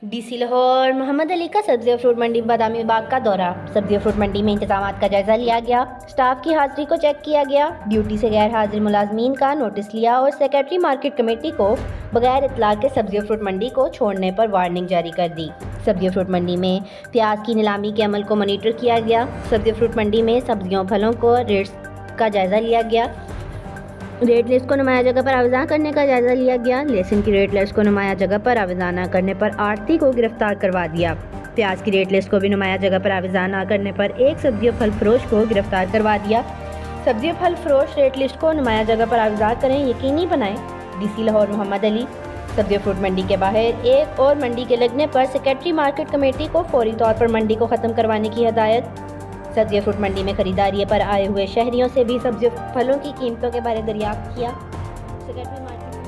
D C Lahore Mohammad Ali का सब्जी और फ्रूट मंडी बादामी बाग का दौरा। सब्जी और फ्रूट मंडी में इंतजामात का जायजा लिया गया। स्टाफ की हाजिरी को चेक किया गया। ड्यूटी से गैर हाजिर मुलाजमीन का नोटिस लिया और सेक्रेटरी मार्केट कमेटी को बगैर इतला के सब्जी और फ्रूट मंडी को छोड़ने पर वार्निंग जारी कर दी। सब्जी और फ्रूट मंडी में प्याज की नीलामी के अमल को मॉनिटर किया गया। सब्जी और फ्रूट मंडी में सब्जियों फलों को रेट्स का जायजा लिया गया। रेट लिस्ट को नुमाया जगह पर आवेदन करने का जायजा लिया गया। लहसुन की रेट लिस्ट को नुमाया जगह पर आवेदन न करने पर आढ़ती को गिरफ्तार करवा दिया। प्याज की रेट लिस्ट को भी नुमाया जगह पर आवेदन न करने पर एक सब्जी और फल फरोश को गिरफ्तार करवा दिया। सब्जी और फल फरोश रेट लिस्ट को नुमाया जगह पर आवेदन करें, यकीनी बनाएं। DC लाहौर मोहम्मद अली। सब्जी और फ्रूट मंडी के बाहर एक और मंडी के लगने पर सेक्रेटरी मार्केट कमेटी को फौरी तौर पर मंडी को ख़त्म करवाने की हदायत। सब्जी और फ्रूट मंडी में खरीदारी पर आए हुए शहरियों से भी सब्जी और फलों की कीमतों के बारे दरियाफ्त किया। Secretary market